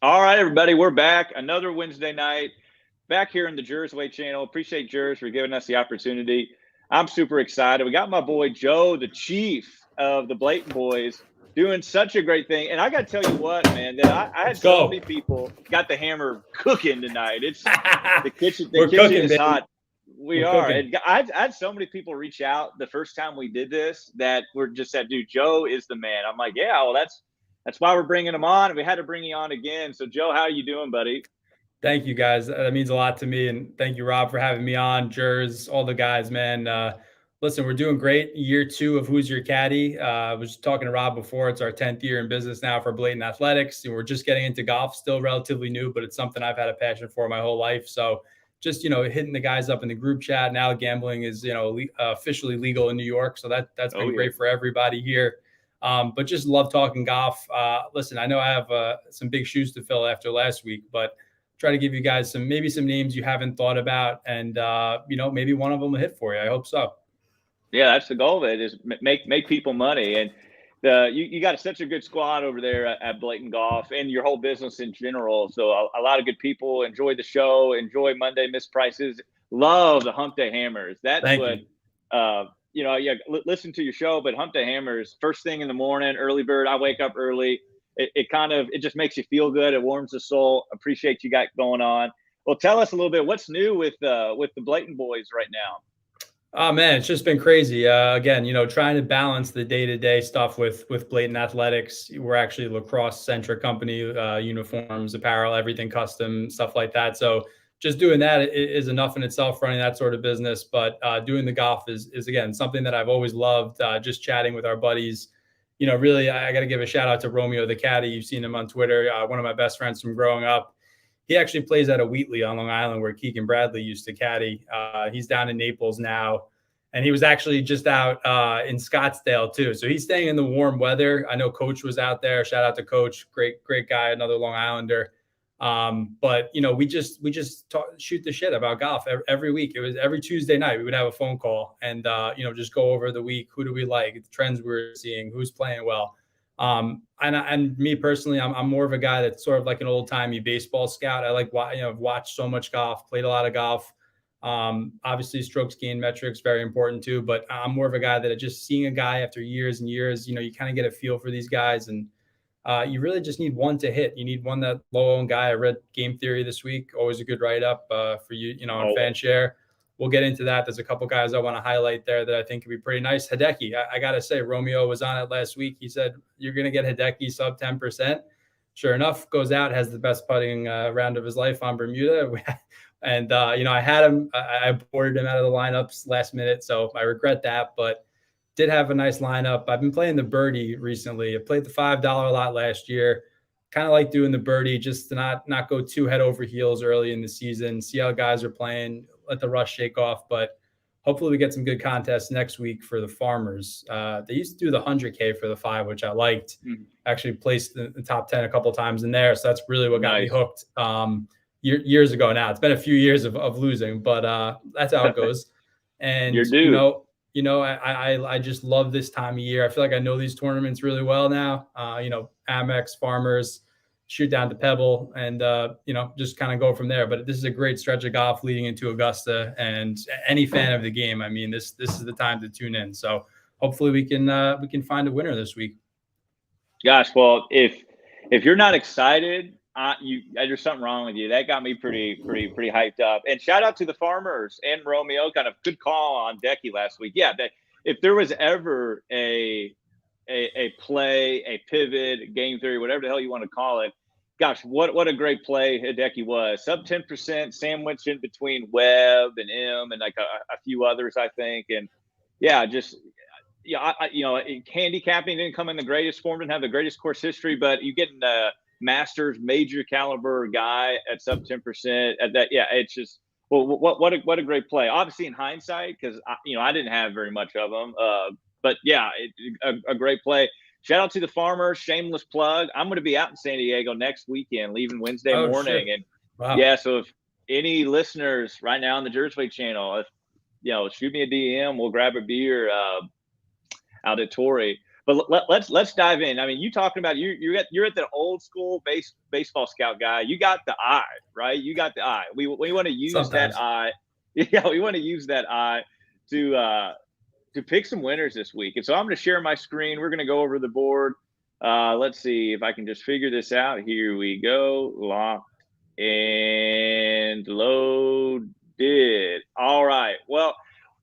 All right, everybody, we're back. Another Wednesday night, back here in the JerzWay channel. Appreciate Jerz for giving us the opportunity. I'm super excited. We got my boy Joe, the chief of the Blayton Boys, doing such a great thing. And I got to tell you what, man, that I had Let's so go. many people got the hammer cooking tonight. It's the kitchen. The We're kitchen cooking, is baby. hot. We We're are. cooking. And I had so many people reach out the first time we did this that were just said, dude, Joe is the man. I'm like, yeah, well, that's why we're bringing him on. And we had to bring you on again. So, Joe, how are you doing, buddy? Thank you, guys. That means a lot to me. And thank you, Rob, for having me on. Jerz, all the guys, man. Listen, we're doing great. Year 2 of Who's Your Caddy. I was talking to Rob before. It's our 10th year in business now for Blayton Athletics. And we're just getting into golf, still relatively new, but it's something I've had a passion for my whole life. So just, hitting the guys up in the group chat. Now gambling is, officially legal in New York. So that's Oh, been yeah. great for everybody here. But just love talking golf. Listen, I know I have some big shoes to fill after last week, but try to give you guys some names you haven't thought about, and maybe one of them will hit for you. I hope so. Yeah, that's the goal of it, is make people money. And you got such a good squad over there at Blayton Golf and your whole business in general. So a lot of good people enjoy the show, enjoy Monday Missed Prices, love the Hump Day Hammers. That's Thank what you. listen to your show, but Hump Day Hammers first thing in the morning, early bird. I wake up early. It just makes you feel good. It warms the soul. Appreciate you got going on. Well, tell us a little bit what's new with the Blayton boys right now. Oh man, it's just been crazy. Again, trying to balance the day-to-day stuff with Blayton Athletics. We're actually a lacrosse-centric company, uniforms, apparel, everything custom, stuff like that. So just doing that is enough in itself, running that sort of business. But doing the golf is again something that I've always loved. Just chatting with our buddies. Really, I got to give a shout out to Romeo the caddy. You've seen him on Twitter. One of my best friends from growing up. He actually plays out of Wheatley on Long Island, where Keegan Bradley used to caddy. He's down in Naples now, and he was actually just out in Scottsdale too. So he's staying in the warm weather. I know Coach was out there. Shout out to Coach, great guy, another Long Islander. But we just shoot the shit about golf every week. It was every Tuesday night we would have a phone call and just go over the week. Who do we like? The trends we're seeing. Who's playing well? And me personally, I'm more of a guy that's sort of like an old timey baseball scout. I like, I've watched so much golf, played a lot of golf. Obviously strokes gain metrics, very important too, but I'm more of a guy that just seeing a guy after years and years, you kind of get a feel for these guys, and you really just need one to hit. You need one, that low owned guy. I read Game Theory this week, always a good write up for you, on fan share. We'll get into that. There's a couple guys I want to highlight there that I think could be pretty nice. Hagee, I got to say, Romeo was on it last week. He said, you're going to get Hagee sub 10%. Sure enough, goes out, has the best putting round of his life on Bermuda. And, I had him, I boarded him out of the lineups last minute. So I regret that, but did have a nice lineup. I've been playing the birdie recently. I played the $5 lot last year. Kind of like doing the birdie just to not go too head over heels early in the season, see how guys are playing, let the rust shake off. But hopefully we get some good contests next week for the farmers. They used to do the 100K for the 5, which I liked. Actually placed in the top 10 a couple of times in there. So that's really what got me hooked years ago now. It's been a few years of losing, but that's how it goes. And, You're due. I just love this time of year. I feel like I know these tournaments really well now. Amex, Farmers, shoot down to Pebble, and just kind of go from there. But this is a great stretch of golf leading into Augusta, and any fan of the game, I mean, this is the time to tune in. So hopefully we can find a winner this week. Gosh, well, if you're not excited, there's something wrong with you. That got me pretty hyped up. And shout out to the farmers and Romeo. Kind of good call on Decky last week. Yeah, if there was ever a play, a pivot, game theory, whatever the hell you want to call it, gosh, what a great play Hideki was. Sub 10%, sandwiched in between Webb and M and like a few others, I think. And yeah, just handicapping didn't come in the greatest form, didn't have the greatest course history, but you get the Masters major caliber guy at sub 10% at that. Yeah, it's just, well, what a great play. Obviously in hindsight, because I didn't have very much of them, but yeah, a great play. Shout out to the farmers. Shameless plug. I'm going to be out in San Diego next weekend, leaving Wednesday morning. Shit. And wow. Yeah, so if any listeners right now on the JerzWay channel, shoot me a DM. We'll grab a beer out at Torrey. But let's dive in. I mean, you talking about you're at the old school baseball scout guy. You got the eye, right? You got the eye. We want to use Sometimes. that eye. Yeah, we want to use that eye to pick some winners this week. And so I'm going to share my screen. We're going to go over the board. Let's see if I can just figure this out. Here we go. Locked and loaded. All right. Well,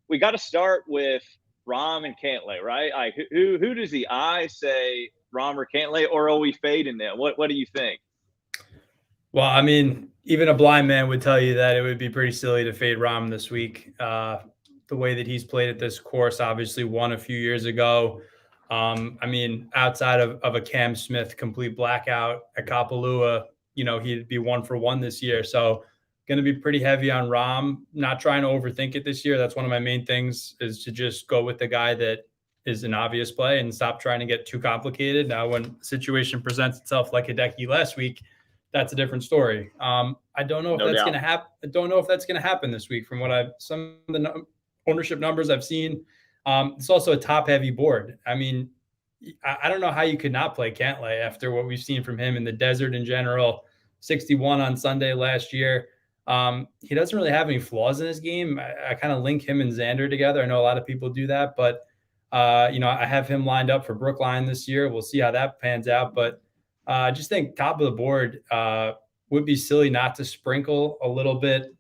we got to start with Rahm and Cantlay, right? Like, who does the eye say, Rahm or Cantlay, or are we fading them? What do you think? Well, I mean, even a blind man would tell you that it would be pretty silly to fade Rahm this week. The way that he's played at this course, obviously won a few years ago. I mean, outside of a Cam Smith complete blackout at Kapalua, he'd be 1-for-1 this year. So going to be pretty heavy on Rahm, not trying to overthink it this year. That's one of my main things, is to just go with the guy that is an obvious play and stop trying to get too complicated. Now, when the situation presents itself like Hagee last week, that's a different story. I don't know if that's going to happen. I don't know if that's going to happen this week from what some of the ownership numbers I've seen. It's also a top heavy board. I mean, I don't know how you could not play Cantlay after what we've seen from him in the desert in general. 61 on Sunday last year. He doesn't really have any flaws in his game. I kind of link him and Xander together. I know a lot of people do that, but I have him lined up for Brookline this year. We'll see how that pans out. But I just think top of the board would be silly not to sprinkle a little bit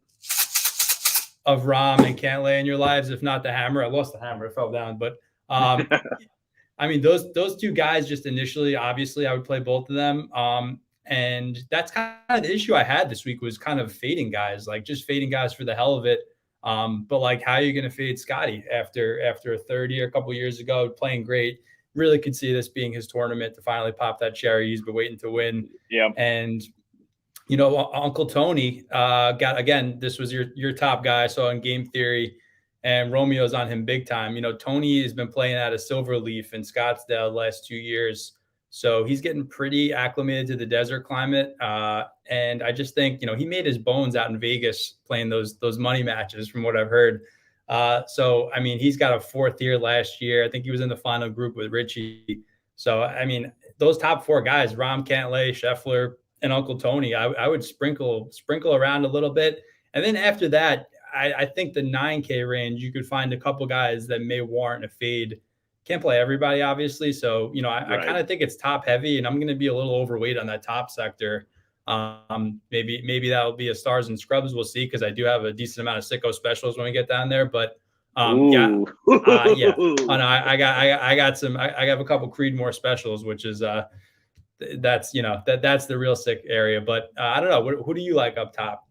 of Rahm and Cantlay in your lives, if not the hammer. I lost the hammer. It fell down. But I mean, those two guys just initially, obviously, I would play both of them. And that's kind of the issue I had this week, was kind of fading guys, like just fading guys for the hell of it. But like, how are you going to fade Scotty after a third year, a couple years ago, playing great? Really could see this being his tournament to finally pop that cherry. He's been waiting to win. Yeah. And, Uncle Tony this was your top guy. So in game theory, and Romeo's on him big time. Tony has been playing out of Silverleaf in Scottsdale the last 2 years. So he's getting pretty acclimated to the desert climate. And I just think, he made his bones out in Vegas playing those money matches from what I've heard. So, I mean, he's got a fourth year last year. I think he was in the final group with Richie. So, I mean, those top four guys, Rahm, Cantlay, Scheffler, and Uncle Tony, I would sprinkle around a little bit. And then after that, I think the 9K range, you could find a couple guys that may warrant a fade. Can't play everybody, obviously. So, I kind of think it's top heavy, and I'm going to be a little overweight on that top sector. Maybe that'll be a stars and scrubs. We'll see, because I do have a decent amount of sicko specials when we get down there. But yeah. Oh, no, I got some. I have a couple Creedmoor specials, which is that's the real sick area. But I don't know. Who do you like up top?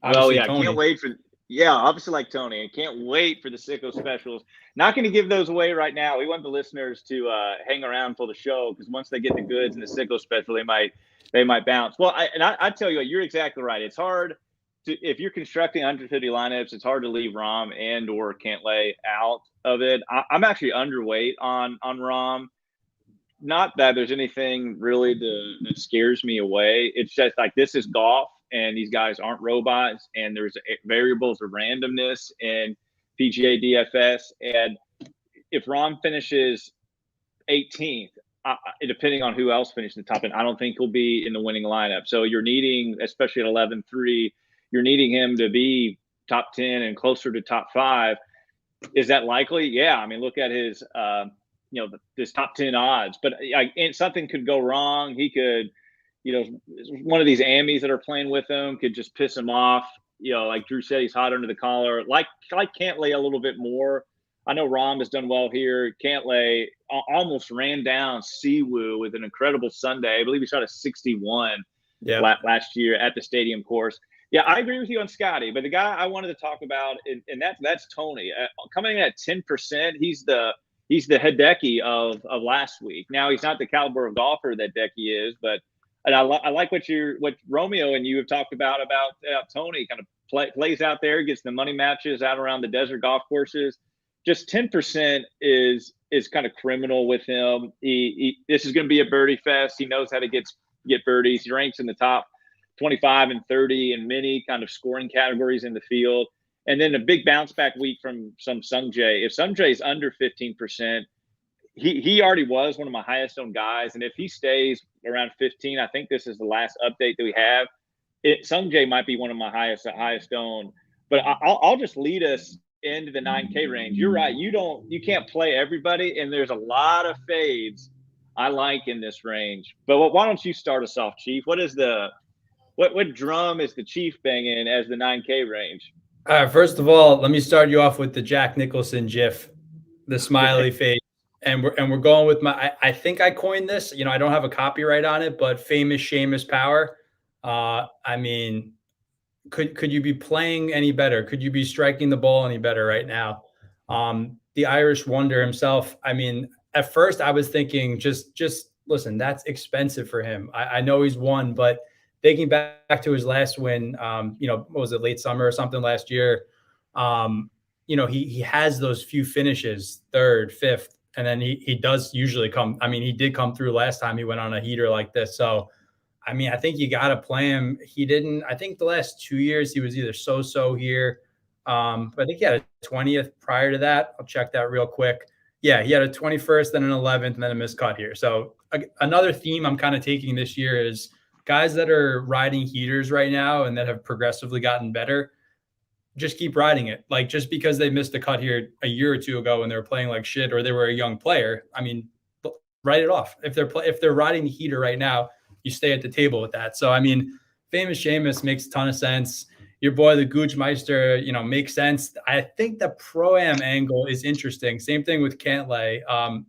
Obviously, Tony. Can't wait for. Yeah, obviously like Tony, and can't wait for the sicko specials. Not going to give those away right now. We want the listeners to hang around for the show, because once they get the goods and the sicko special, they might bounce. Well, I tell you what, you're exactly right. It's hard to, if you're constructing 150 lineups, it's hard to leave Rahm and or Cantlay out of it. I'm actually underweight on Rahm. Not that there's anything really that scares me away. It's just like, this is golf, and these guys aren't robots, and there's variables of randomness in PGA DFS. And if Rahm finishes 18th, depending on who else finishes in the top 10, I don't think he'll be in the winning lineup. So you're needing, especially at 11-3, you're needing him to be top 10 and closer to top 5. Is that likely? Yeah. I mean, look at his, this top 10 odds. But something could go wrong. He could, one of these Amis that are playing with him could just piss him off. Like Drew said, he's hot under the collar. Like Cantlay a little bit more. I know Rahm has done well here. Cantlay almost ran down Siwoo with an incredible Sunday. I believe he shot a 61 last year at the stadium course. Yeah, I agree with you on Scotty, but the guy I wanted to talk about, and that's Tony. Coming in at 10%, he's the Hideki of last week. Now, he's not the caliber of golfer that Hideki is, but I like what Romeo and you have talked about Tony. Kind of plays out there, gets the money matches out around the desert golf courses. Just 10% is kind of criminal with him. This is going to be a birdie fest. He knows how to get birdies. He ranks in the top 25 and 30 in many kind of scoring categories in the field. And then a big bounce back week from some Sungjae. If Sungjae is under 15%, he already was one of my highest owned guys, and if he stays around 15, I think this is the last update that we have. Sungjae might be one of my highest owned, but I'll just lead us into the 9K range. You're right. You can't play everybody, and there's a lot of fades I like in this range. But why don't you start us off, Chief? What drum is the Chief banging as the 9K range? All right, first of all, let me start you off with the Jack Nicholson GIF, the smiley face. And we're going with I think I coined this. You know, I don't have a copyright on it, but famous Seamus Power. I mean, could you be playing any better? Could you be striking the ball any better right now? The Irish wonder himself. I mean, at first I was thinking, just listen, that's expensive for him. I know he's won, but thinking back to his last win, you know, what was it, late summer or something last year? You know, he has those few finishes, third, fifth, and then he does usually come. I mean, he did come through last time he went on a heater like this. So, I mean, I think you got to play him. He didn't. I think the last 2 years he was either so here. But I think he had a 20th prior to that. I'll check that real quick. Yeah, he had a 21st, then an 11th, and then a missed cut here. So another theme I'm kind of taking this year is guys that are riding heaters right now and that have progressively gotten better. Just keep riding it. Like, just because they missed a cut here a year or two ago when they were playing like shit, or they were a young player, I mean, write it off. If they're riding the heater right now, you stay at the table with that. So, I mean, famous Seamus makes a ton of sense. Your boy, the Goochmeister, you know, makes sense. I think the Pro-Am angle is interesting. Same thing with Cantlay,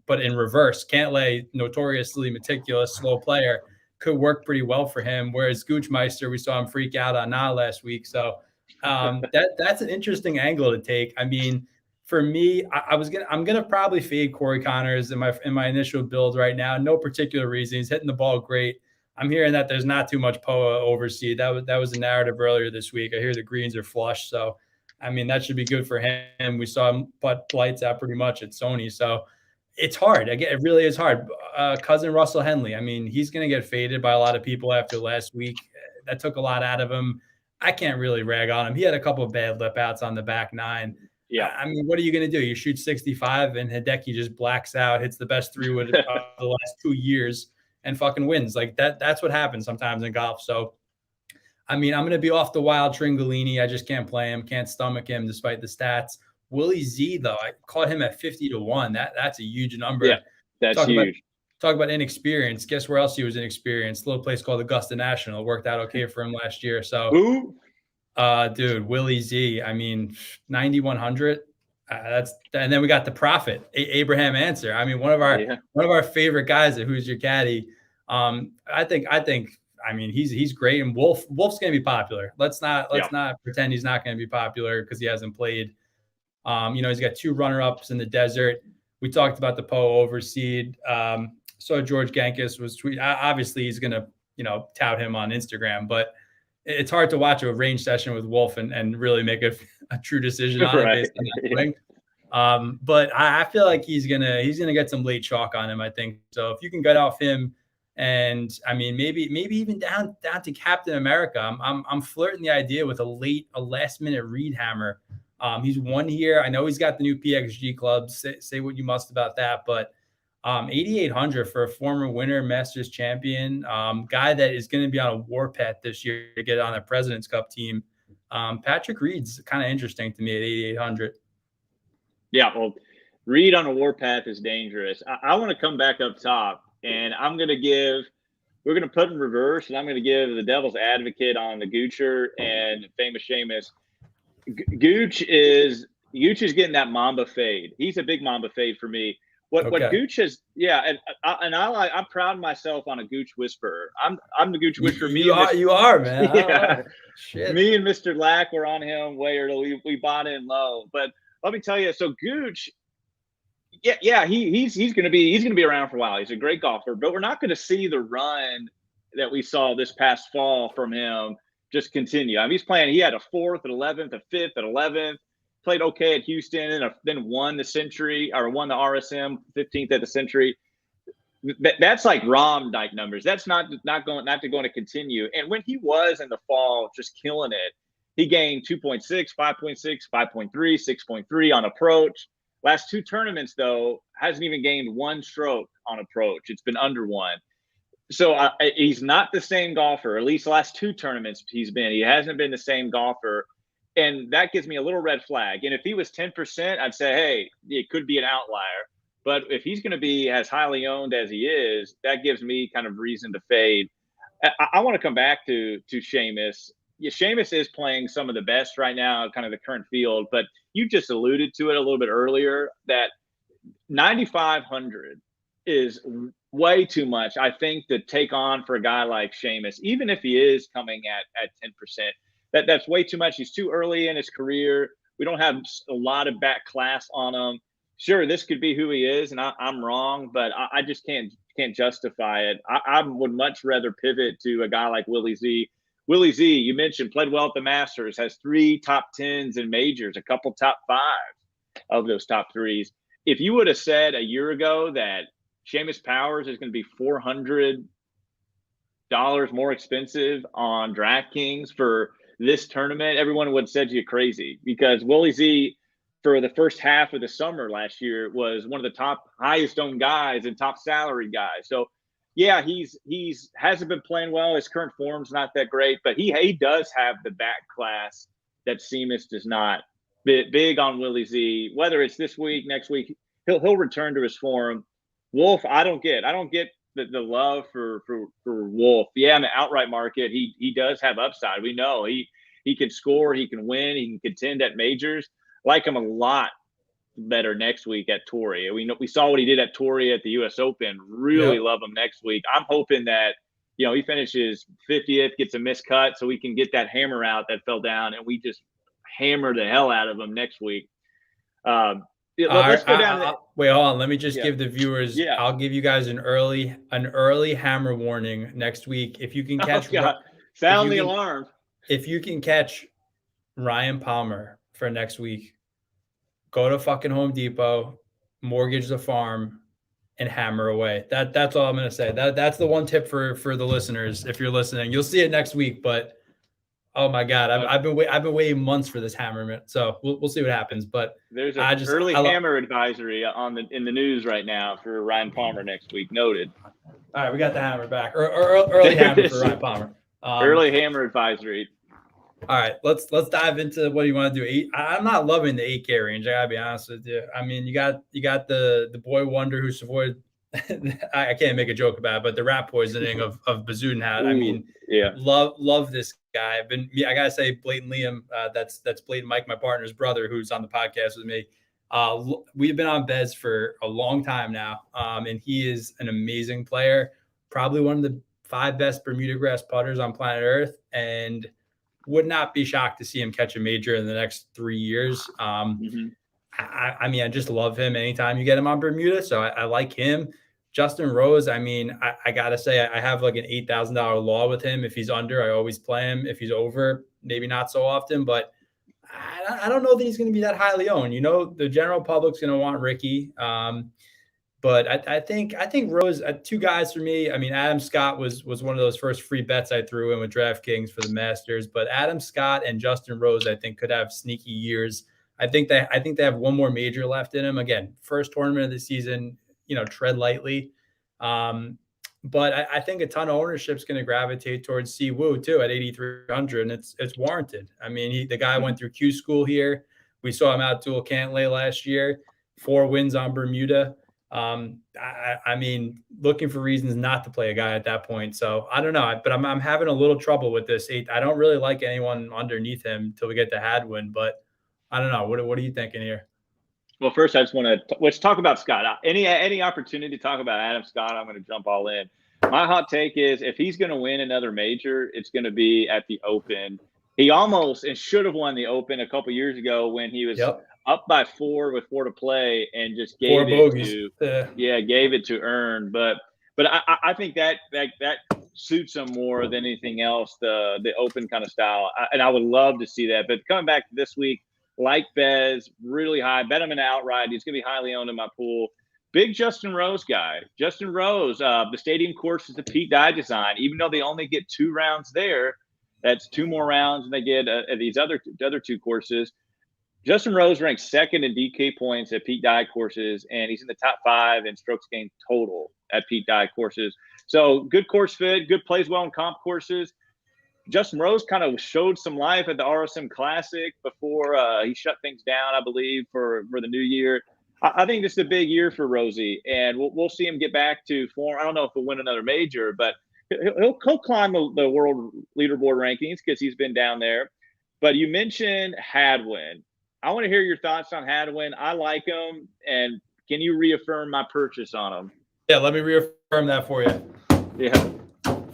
but in reverse. Cantlay, notoriously meticulous, slow player, could work pretty well for him. Whereas Goochmeister, we saw him freak out on last week. So that's an interesting angle to take. I mean, for me, I'm gonna probably fade Corey Connors in my initial build right now. No particular reason. He's hitting the ball great. I'm hearing that there's not too much POA overseed. That was a narrative earlier this week. I hear the greens are flush, so I mean that should be good for him. We saw him butt lights out pretty much at Sony, so it's hard. Again, it really is hard. Cousin Russell Henley. I mean, he's going to get faded by a lot of people after last week. That took a lot out of him. I can't really rag on him. He had a couple of bad lip outs on the back nine. Yeah, I mean, what are you going to do? You shoot 65 and Hideki just blacks out, hits the best 3-wood of the last 2 years, and fucking wins. Like that's what happens sometimes in golf. So, I mean, I'm going to be off the wild Tringolini. I just can't play him, can't stomach him despite the stats. Willie Z, though, I caught him at 50-1. That's a huge number. Yeah, that's huge. Talk about inexperience. Guess where else he was inexperienced? A little place called Augusta National. It worked out okay for him last year. So, dude, Willie Z. I mean, 9,100. And then we got the prophet, Abraham Answer. I mean, one of our favorite guys at Who's Your Caddy. I think. I mean, he's great, and Wolf's going to be popular. Let's not pretend he's not going to be popular because he hasn't played. You know, he's got 2 runner-ups in the desert. We talked about the PO overseed. So George Gankus was tweet. Obviously, he's going to, you know, tout him on Instagram, but it's hard to watch a range session with Wolf and really make a true decision on it based on that swing. But I feel like he's gonna get some late chalk on him, I think. So if you can get off him, and I mean maybe even down to Captain America, I'm flirting the idea with a last minute Reed Hammer. He's won here. I know he's got the new PXG clubs. Say what you must about that, but 8,800 for a former winner, Masters champion, guy that is going to be on a warpath this year to get on a President's Cup team. Patrick Reed's kind of interesting to me at 8,800. Yeah, well, Reed on a warpath is dangerous. I want to come back up top, and we're going to put in reverse, and I'm going to give the devil's advocate on the Goocher and famous Seamus. Gooch is getting that Mamba fade. He's a big Mamba fade for me. What Gooch is, and I'm proud of myself on a Gooch whisperer. I'm the Gooch whisperer. You are, man. Yeah. Oh, shit. Me and Mr. Lack were on him way early. We bought in low, but let me tell you. So Gooch, he's going to be around for a while. He's a great golfer, but we're not going to see the run that we saw this past fall from him just continue. I mean, he's playing. He had a 4th, an 11th, a 5th, an 11th. Played okay at Houston and then won the Century, or won the RSM 15th at the Century. That's like Rom Dyke numbers. That's not going to continue. And when he was in the fall just killing it, he gained 2.6, 5.6, 5.3, 6.3 on approach. Last 2 tournaments, though, hasn't even gained 1 stroke on approach. It's been under 1. So he's not the same golfer. At least the last 2 tournaments he hasn't been the same golfer. And that gives me a little red flag. And if he was 10%, I'd say, hey, it could be an outlier. But if he's going to be as highly owned as he is, that gives me kind of reason to fade. I want to come back to Seamus. Yeah, Seamus is playing some of the best right now, kind of the current field. But you just alluded to it a little bit earlier that 9,500 is way too much, I think, to take on for a guy like Seamus, even if he is coming at 10%. That's way too much. He's too early in his career. We don't have a lot of back class on him. Sure, this could be who he is, and I'm wrong, but I just can't justify it. I would much rather pivot to a guy like Willie Z. Willie Z, you mentioned, played well at the Masters, has 3 top 10s in majors, a couple top 5s of those top 3s. If you would have said a year ago that Seamus Powers is going to be $400 more expensive on DraftKings for this tournament, everyone would have said you're crazy, because Willie Z, for the first half of the summer last year, was one of the top highest owned guys and top salary guys. So yeah, he's hasn't been playing well. His current form's not that great, but he does have the back class that Seamus does not. Big on Willie Z. Whether it's this week, next week, he'll return to his form. Wolf, I don't get the love for Wolf. Yeah, in the outright market, he does have upside. We know he can score, he can win, he can contend at majors. Like him a lot better next week at Torrey. We saw what he did at Torrey at the U.S. Open. Really love him next week. I'm hoping that he finishes 50th, gets a miscut, so we can get that hammer out that fell down, and we just hammer the hell out of him next week. Let's go down. Wait, hold on. Let me just give the viewers. Yeah. I'll give you guys an early hammer warning next week. If you can catch, sound the alarm. If you can catch Ryan Palmer for next week, go to fucking Home Depot, mortgage the farm, and hammer away. That's all I'm gonna say. That's the one tip for the listeners. If you're listening, you'll see it next week. But oh my God, I've been waiting months for this hammer. So we'll see what happens. But there's an early hammer advisory in the news right now for Ryan Palmer next week. Noted. All right, we got the hammer back. Early hammer for Ryan Palmer. Early hammer advisory. All right, let's dive into what you want to do. I'm not loving the 8K range. I gotta be honest with you. I mean, you got the boy wonder who's avoided. I can't make a joke about it, but the rat poisoning of Bazun had. I mean, love this guy. I gotta say, Blatant Liam, that's Blatant Mike, my partner's brother, who's on the podcast with me. We've been on Bez for a long time now, and he is an amazing player. Probably one of the 5 best Bermuda grass putters on planet Earth, and would not be shocked to see him catch a major in the next 3 years. I mean, I just love him anytime you get him on Bermuda. So I like him. Justin Rose, I mean, I got to say, I have like an $8,000 law with him. If he's under, I always play him. If he's over, maybe not so often. But I don't know that he's going to be that highly owned. The general public's going to want Ricky. But I think Rose, 2 guys for me. I mean, Adam Scott was one of those first free bets I threw in with DraftKings for the Masters. But Adam Scott and Justin Rose, I think, could have sneaky years. I think they have one more major left in him. Again, first tournament of the season. Tread lightly. But I think a ton of ownership is going to gravitate towards Si Woo too at 8,300, and it's warranted. I mean, the guy went through Q school here. We saw him out dual Cantlay last year. 4 wins on Bermuda. I mean, looking for reasons not to play a guy at that point. So I don't know, but I'm having a little trouble with this 8. I don't really like anyone underneath him until we get to Hadwin, but I don't know. What are you thinking here? Well, first I just want to let's talk about Scott. Any opportunity to talk about Adam Scott, I'm going to jump all in. My hot take is if he's going to win another major, it's going to be at the Open. He almost and should have won the Open a couple years ago when he was up by 4 with 4 to play and just gave it to Earn. But I think that suits him more than anything else, the Open kind of style. And I would love to see that. But coming back to this week, like Bez, really high. Bet him an outright. He's going to be highly owned in my pool. Big Justin Rose guy. Justin Rose, the stadium course is the Pete Dye design. Even though they only get 2 rounds there, that's 2 more rounds than they get at these other 2 courses. Justin Rose ranks second in DK points at Pete Dye courses, and he's in the top 5 in strokes gained total at Pete Dye courses. So good course fit, good plays well in comp courses. Justin Rose kind of showed some life at the RSM Classic before he shut things down, I believe, for the new year. I think this is a big year for Rosie, and we'll see him get back to form. I don't know if he'll win another major, but he'll climb the world leaderboard rankings because he's been down there. But you mentioned Hadwin. I want to hear your thoughts on Hadwin. I like him, and can you reaffirm my purchase on him? Yeah, let me reaffirm that for you. Yeah.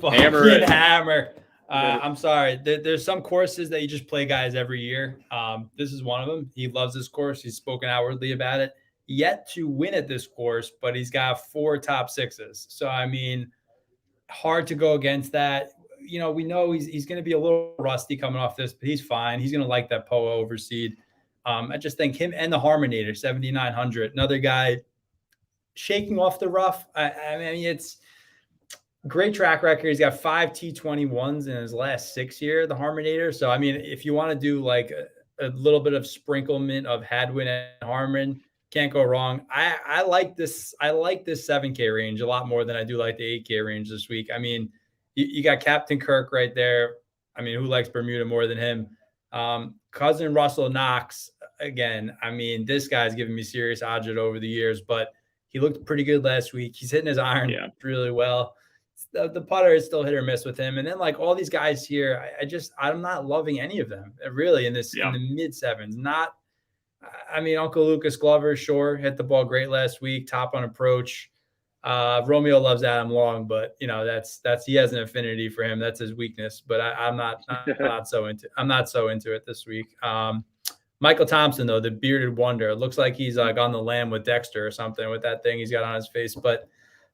Hammer. I'm sorry. There's some courses that you just play guys every year. This is one of them. He loves this course. He's spoken outwardly about it. Yet to win at this course, but he's got 4 top 6s. So, I mean, hard to go against that. You know, we know he's going to be a little rusty coming off this, but he's fine. He's going to like that POA overseed. I just think him and the Harmonator, 7,900, another guy shaking off the rough. I mean, it's great track record. He's got 5 T21s in his last 6 years, the Harmonator. So, I mean, if you want to do like a little bit of sprinklement of Hadwin and Harmon, can't go wrong. I like this. I like this 7K range a lot more than I do like the 8K range this week. I mean, you got Captain Kirk right there. I mean, who likes Bermuda more than him? Cousin Russell Knox, again, I mean, this guy's given me serious agita over the years, but he looked pretty good last week. He's hitting his iron really well. The putter is still hit or miss with him. And then like all these guys here, I'm not loving any of them really in the mid 7s. I mean, Uncle Lucas Glover, sure, hit the ball great last week, top on approach. Romeo loves Adam Long, but you know, that's he has an affinity for him. That's his weakness. But I'm not so into it this week. Michael Thompson, though, the bearded wonder, it looks like he's like on the lam with Dexter or something with that thing he's got on his face. But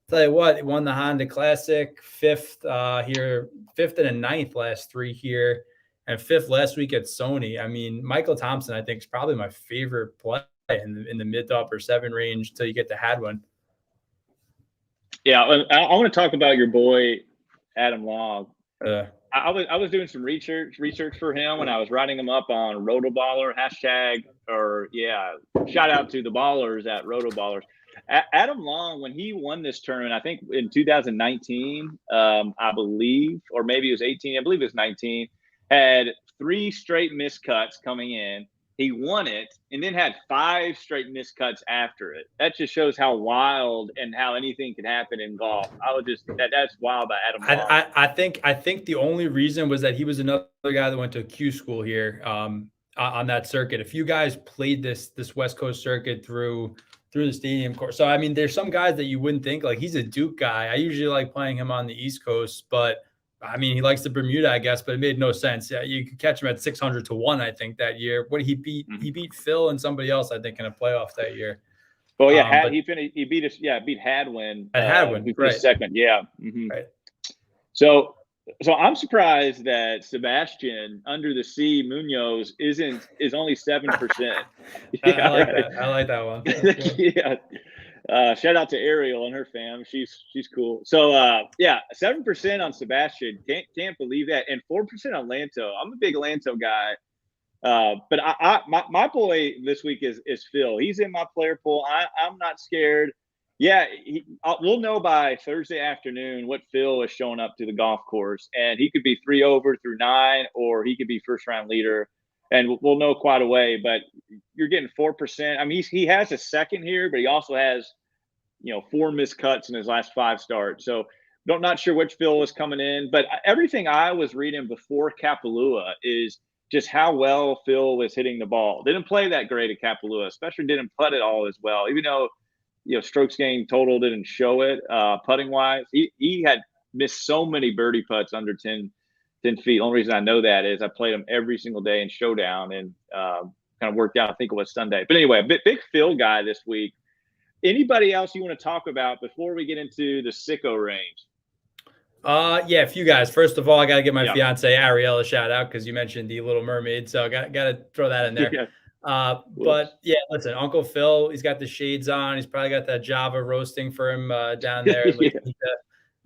tell you what, he won the Honda Classic, 5th here, 5th and a 9th last 3 here, and 5th last week at Sony. I mean, Michael Thompson, I think, is probably my favorite play in the mid to upper 7 range until you get to Hadwin. Yeah, I want to talk about your boy Adam Long. I was doing some research for him when I was writing him up on Rotoballer shout out to the ballers at Rotoballers. Adam Long, when he won this tournament, I think in 2019, I believe, or maybe it was 18, I believe it was 19, had 3 straight miscuts coming in. He won it and then had 5 straight miscuts after it. That just shows how wild and how anything can happen in golf. That's wild by Adam Long. I think the only reason was that he was another guy that went to Q school here on that circuit. A few guys played this West Coast circuit through the stadium course. So, I mean, there's some guys that you wouldn't think, like he's a Duke guy. I usually like playing him on the East Coast, but I mean, he likes the Bermuda, I guess, but it made no sense. Yeah, you could catch him at 600 to 1, I think, that year. What did he beat? He beat Phil and somebody else, I think, in a playoff that year. Well, yeah, he beat Hadwin. At Hadwin, right? Second, yeah. Mm-hmm. Right. So I'm surprised that Sebastian Under the Sea Munoz is only 7%. I like that one. Yeah. Shout out to Ariel and her fam. She's cool. So 7% on Sebastian. Can't believe that. And 4% on Lanto. I'm a big Lanto guy. But my boy this week is Phil. He's in my player pool. I'm not scared. Yeah, we'll know by Thursday afternoon what Phil is showing up to the golf course, and he could be 3 over through 9, or he could be first round leader, and we'll know quite a way. But you're getting 4%. I mean, he has a second here, but he also has 4 missed cuts in his last 5 starts. So not sure which Phil is coming in, but everything I was reading before Kapalua is just how well Phil was hitting the ball. Didn't play that great at Kapalua, especially didn't putt it all as well, even though strokes gained total didn't show it. Putting wise, he had missed so many birdie putts under 10 feet. The only reason I know that is I played him every single day in Showdown, and kind of worked out. I think it was Sunday. But anyway, big Phil guy this week. Anybody else you want to talk about before we get into the sicko range? Yeah, a few guys. First of all, I got to give my fiance Ariel a shout out because you mentioned the Little Mermaid, so I got to throw that in there. Yeah. But yeah, listen, Uncle Phil, he's got the shades on. He's probably got that Java roasting for him down there.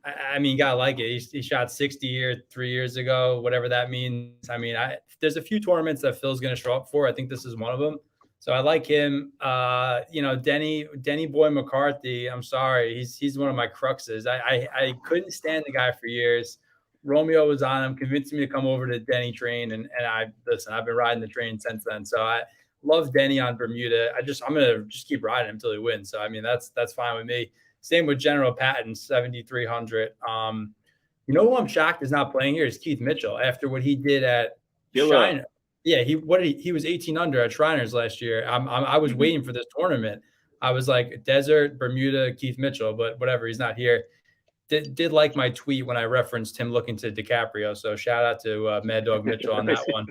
I mean, you gotta like it. He shot 60 here 3 years ago, whatever that means. I mean, there's a few tournaments that Phil's going to show up for. I think this is one of them. So I like him. Denny Boy McCarthy. I'm sorry, he's one of my cruxes. I couldn't stand the guy for years. Romeo was on him, convinced me to come over to Denny train, and I've been riding the train since then. So I love Denny on Bermuda. I'm gonna just keep riding him until he wins. So I mean, that's fine with me. Same with General Patton, 7,300. You know who I'm shocked is not playing here is Keith Mitchell after what he did at Shiner. Yeah, he was 18 under at Shriners last year. I was waiting for this tournament. I was like Desert, Bermuda, Keith Mitchell, but whatever, he's not here. Did like my tweet when I referenced him looking to DiCaprio. So shout out to Mad Dog Mitchell on that one.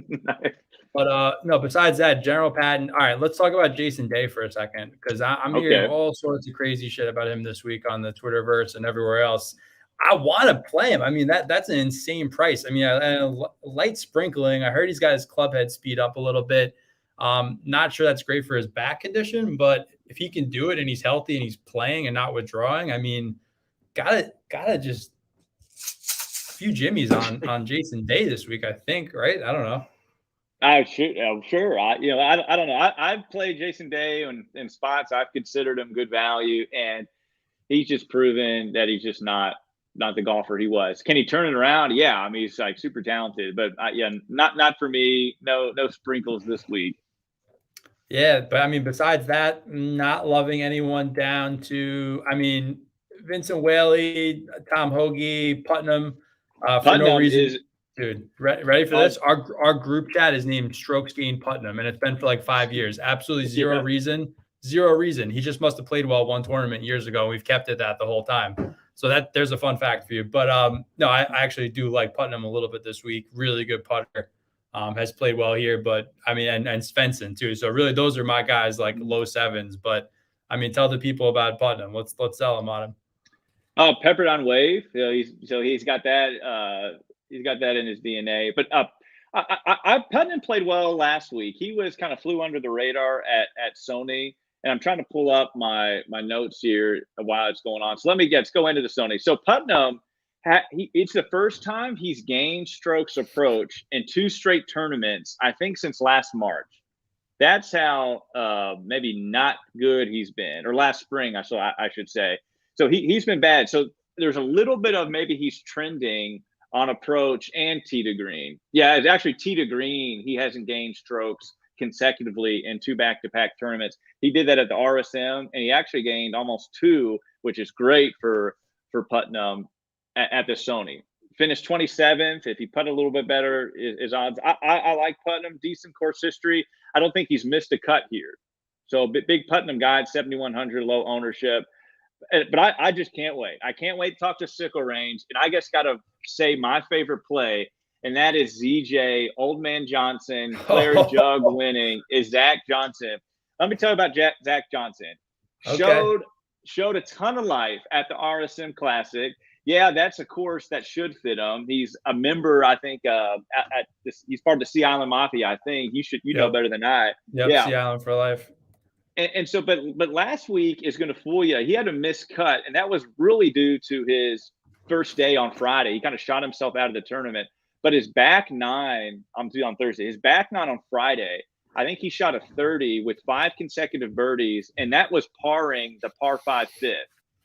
But no, besides that, General Patton. All right, let's talk about Jason Day for a second, because I'm hearing all sorts of crazy shit about him this week on the Twitterverse and everywhere else. I want to play him. I mean, that's an insane price. I mean, light sprinkling. I heard he's got his club head speed up a little bit. Not sure that's great for his back condition, but if he can do it and he's healthy and he's playing and not withdrawing, I mean, gotta just a few jimmies on Jason Day this week, I think, right? I don't know. I'm sure. I don't know. I've played Jason Day in spots. I've considered him good value, and he's just proven that he's just not the golfer he was. Can he turn it around? Yeah, I mean, he's like super talented, but not for me. No sprinkles this week. Yeah, but I mean, besides that, not loving anyone down to, I mean, Vincent Whaley, Tom Hagee, Putnam, for no reason. Dude, ready for this? Our group chat is named Strokes Gained Putnam, and it's been for like 5 years. Absolutely zero reason. He just must have played well one tournament years ago. And we've kept it that the whole time. So there's a fun fact for you. But no, I actually do like Putnam a little bit this week. Really good putter. Has played well here, but I mean, and Svensson too. So really, those are my guys, like low sevens. But I mean, tell the people about Putnam. Let's sell them on him. Oh, peppered on wave. He's got that. He's got that in his DNA. But Putnam played well last week. He was kind of flew under the radar at Sony. And I'm trying to pull up my notes here while it's going on. So let's go into the Sony. So Putnam, it's the first time he's gained strokes approach in 2 straight tournaments, I think, since last March. That's how maybe not good he's been, or last spring, I should say. So he's been bad. So there's a little bit of maybe he's trending on approach and tee to green. Yeah, it's actually tee to green. He hasn't gained strokes consecutively in 2 back-to-back tournaments. He did that at the RSM, and he actually gained almost 2, which is great for Putnam at the Sony. Finished 27th. If he put a little bit better, his odds. I like Putnam. Decent course history. I don't think he's missed a cut here. So big Putnam guy, 7,100, low ownership. But I just can't wait. I can't wait to talk to Sickle Range. And I guess got to say my favorite play, and that is ZJ, Old Man Johnson, Claire Jug winning, is Zach Johnson. Let me tell you about Zach Johnson. Okay. Showed a ton of life at the RSM Classic. Yeah, that's a course that should fit him. He's a member, I think, he's part of the Sea Island Mafia, I think. You know better than I. Yep, yeah. Sea Island for life. And so, but last week is going to fool you. He had a missed cut, and that was really due to his first day on Friday. He kind of shot himself out of the tournament. But his back 9, on Thursday, his back 9 on Friday, I think he shot a 30 with 5 consecutive birdies, and that was parring the par 5 fifth.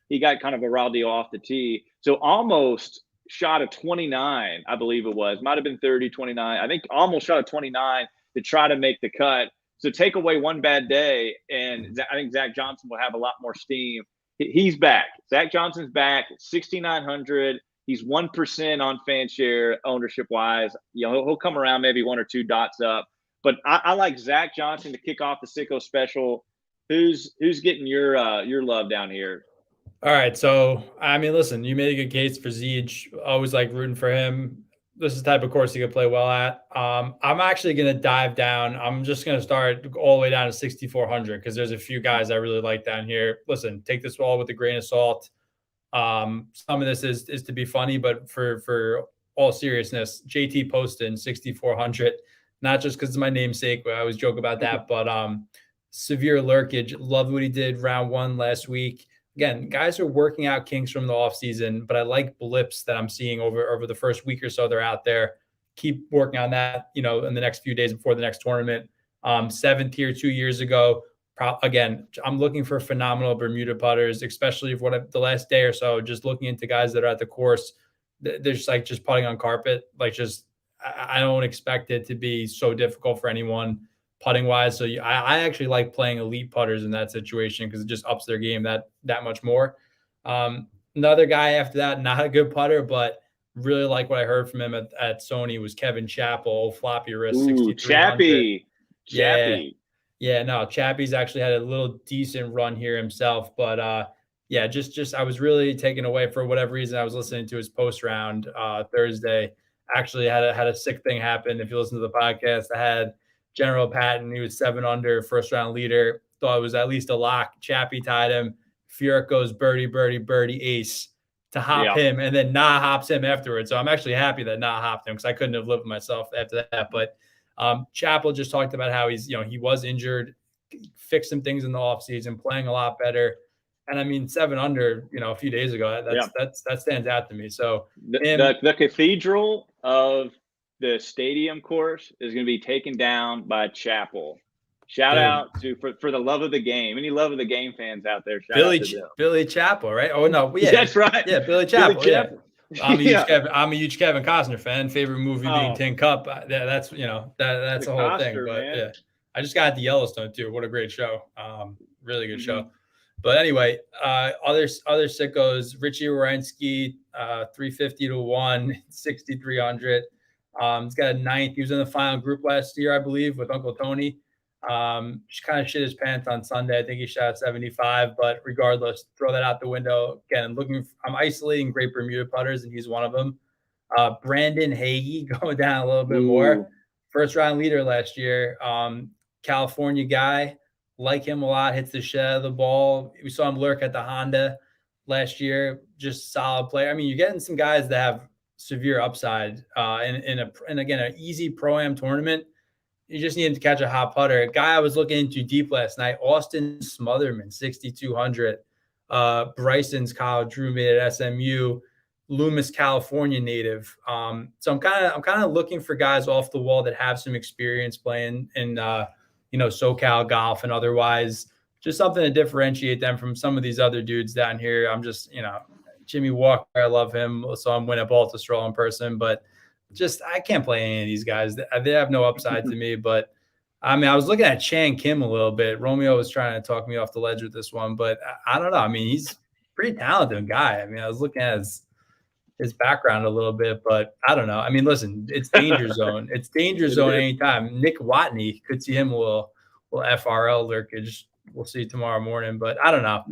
He got kind of a raw deal off the tee. So almost shot a 29, I believe it was. Might have been 30, 29. I think almost shot a 29 to try to make the cut. So take away one bad day, and I think Zach Johnson will have a lot more steam. He's back. Zach Johnson's back, 6,900. He's 1% on fan share ownership wise. He'll come around maybe 1 or 2 dots up. But I like Zach Johnson to kick off the Sicko special. Who's getting your love down here? All right. So I mean, listen, you made a good case for Zeej. Always like rooting for him. This is the type of course he could play well at. I'm actually going to dive down. I'm just going to start all the way down to 6,400 because there's a few guys I really like down here. Listen, take this all with a grain of salt. Some of this is to be funny, but for all seriousness, JT Poston, 6,400, not just because it's my namesake, but I always joke about that, but severe lurkage. Loved what he did round 1 last week. again, guys are working out kinks from the offseason, but I like blips that I'm seeing over the first week or so they're out there. Keep working on that, in the next few days before the next tournament. 7th here 2 years ago. Again, I'm looking for phenomenal Bermuda putters, especially for the last day or so, just looking into guys that are at the course. They're just putting on carpet. I don't expect it to be so difficult for anyone putting wise. So I actually like playing elite putters in that situation because it just ups their game that much more. Another guy after that, not a good putter, but really like what I heard from him at Sony was Kevin Chappell, floppy wrist, 6,300. Chappie. Yeah, no, Chappie's actually had a little decent run here himself, but just I was really taken away for whatever reason. I was listening to his post round Thursday. Actually had a sick thing happen. If you listen to the podcast, I had General Patton. He was 7 under, first round leader. Thought it was at least a lock. Chappie tied him. Furyk goes birdie, birdie, birdie, ace to hop him, and then Nah hops him afterwards. So I'm actually happy that Nah hopped him because I couldn't have lived with myself after that. But Chappell just talked about how he's, he was injured, fixed some things in the offseason, playing a lot better. And I mean, 7 under, a few days ago, that stands out to me. So the cathedral of the stadium course is going to be taken down by Chappell. Shout out to for the love of the game. Any love of the game fans out there? Shout out to them. Billy Chappell, right? Oh no, yeah, that's right. Yeah, Billy Chappell. Yeah. I'm a huge Kevin Costner fan. Favorite movie being Tin Cup. That's that's the whole Costner, thing. But man. Yeah, I just got the Yellowstone too. What a great show. Really good show. But anyway, other sickos. Richie Orrensky, 350 to 1, 6,300. He's got a 9th. He was in the final group last year, I believe, with Uncle Tony. Just kind of shit his pants on Sunday. I think he shot 75, but regardless, throw that out the window. Again, I'm isolating great Bermuda putters, and he's one of them. Brandon Hagee going down a little bit more. First round leader last year. California guy, like him a lot, hits the shit out of the ball. We saw him lurk at the Honda last year. Just solid player. I mean, you're getting some guys that have severe upside and again, an easy Pro-Am tournament. You just need to catch a hot putter. A guy I was looking into deep last night, Austin Smotherman, 6,200. Bryson's college roommate at SMU, Loomis, California native. So I'm kind of looking for guys off the wall that have some experience playing in SoCal golf and otherwise, just something to differentiate them from some of these other dudes down here. I'm just Jimmy Walker, I love him, so I'm winning Baltusrol in person, but I can't play any of these guys. They have no upside to me. But I mean, I was looking at Chan Kim a little bit. Romeo was trying to talk me off the ledge with this one, but I don't know. I mean, he's a pretty talented guy. I mean, I was looking at his background a little bit, but I don't know. I mean, listen, it's danger zone. It's danger zone anytime. Nick Watney, could see him a little FRL lurkage. We'll see tomorrow morning, but I don't know.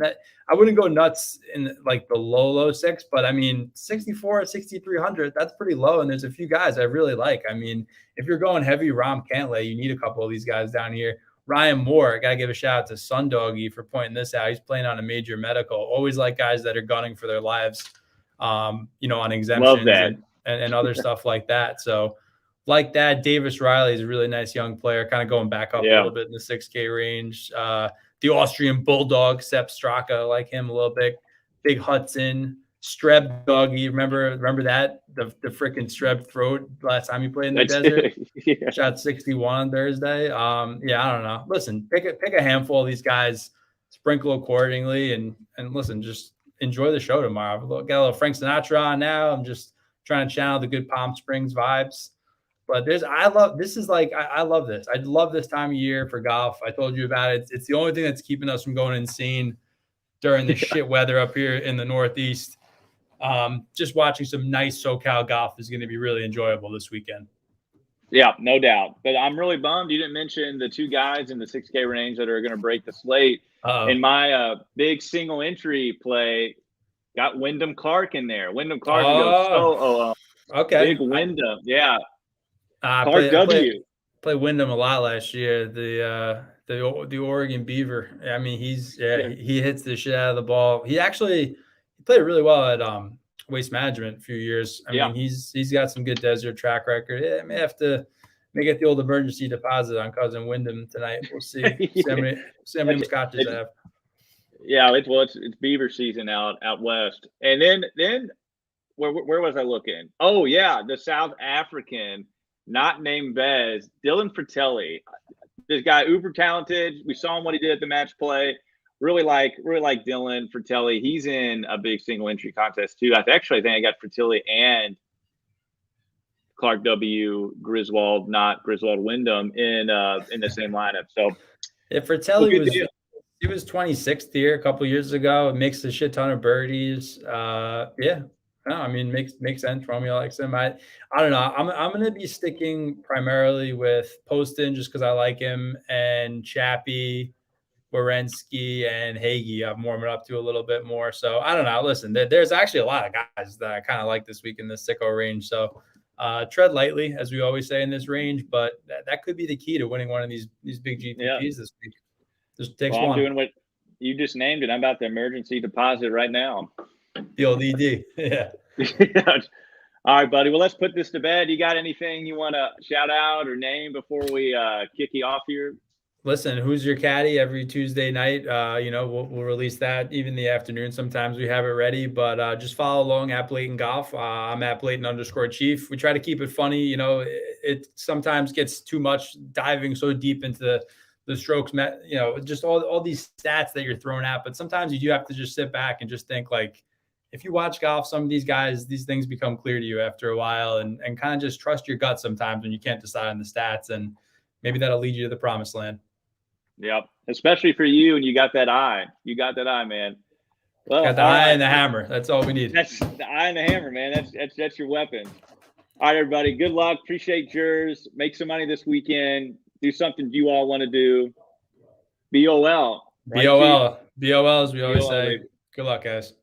I wouldn't go nuts in like the low 6, but I mean, 64, 6,300, that's pretty low. And there's a few guys I really like. I mean, if you're going heavy Rom Cantlay, you need a couple of these guys down here. Ryan Moore, I got to give a shout out to Sundoggy for pointing this out. He's playing on a major medical. Always like guys that are gunning for their lives, on exemptions and other stuff like that. So like that, Davis Riley is a really nice young player, kind of going back up a little bit in the 6K range. The Austrian Bulldog, Sepp Straka, like him a little bit. Big Hudson, Streb Doggy. Remember that? The freaking Streb throat last time he played in the desert? Shot 61 on Thursday. I don't know. Listen, pick a handful of these guys, sprinkle accordingly, and listen, just enjoy the show tomorrow. Got a little Frank Sinatra on now. I'm just trying to channel the good Palm Springs vibes. But I love this. I love this time of year for golf. I told you about it. It's the only thing that's keeping us from going insane during the shit weather up here in the Northeast. Just watching some nice SoCal golf is going to be really enjoyable this weekend. Yeah, no doubt. But I'm really bummed you didn't mention the 2 guys in the 6K range that are going to break the slate. In my big single entry play, got Wyndham Clark in there. Wyndham Clark goes okay. Big Wyndham, yeah. Clark W. Played Wyndham a lot last year. The Oregon Beaver. I mean, he hits the shit out of the ball. He played really well at Waste Management a few years. I mean, he's got some good desert track record. I may have to get the old emergency deposit on cousin Wyndham tonight. We'll see. See how many scotches I have. Yeah, it's beaver season out west. And then where was I looking? Oh yeah, the South African, not named Bez, Dylan Fratelli. This guy, uber talented. We saw him what he did at the match play. Really like Dylan Fratelli. He's in a big single entry contest too. I think I got Fratelli and Clark W. Griswold, not Griswold Wyndham, in the same lineup. So if Fratelli he was 26th here a couple years ago. Makes a shit ton of birdies. Yeah. No, I mean, makes sense. Romeo likes him. I don't know. I'm gonna be sticking primarily with Poston just because I like him, and Chappie, Orrensky, and Hagee. I'm warming up to a little bit more. So I don't know. Listen, there's actually a lot of guys that I kind of like this week in the sicko range. So tread lightly, as we always say in this range, but that could be the key to winning one of these big GPPs this week. Just takes one. I'm doing what you just named it. I'm about to emergency deposit right now. The old ED. Yeah. All right, buddy. Well, let's put this to bed. You got anything you want to shout out or name before we kick you off here? Listen, who's your caddy every Tuesday night? We'll release that even the afternoon. Sometimes we have it ready, but just follow along at Blayton Golf. I'm at Blayton_Chief. We try to keep it funny. It sometimes gets too much diving so deep into the strokes, just all these stats that you're throwing at. But sometimes you do have to just sit back and just think, like, if you watch golf, some of these guys, these things become clear to you after a while, and kind of just trust your gut sometimes when you can't decide on the stats, and maybe that'll lead you to the promised land. Yep. Especially for you. And you got that eye. Man. Well, got the eye and the hammer. That's all we need. That's the eye and the hammer, man. That's your weapon. All right, everybody. Good luck. Appreciate yours. Make some money this weekend. Do something you all want to do. BOL. BOL, as we always say. Good luck, guys.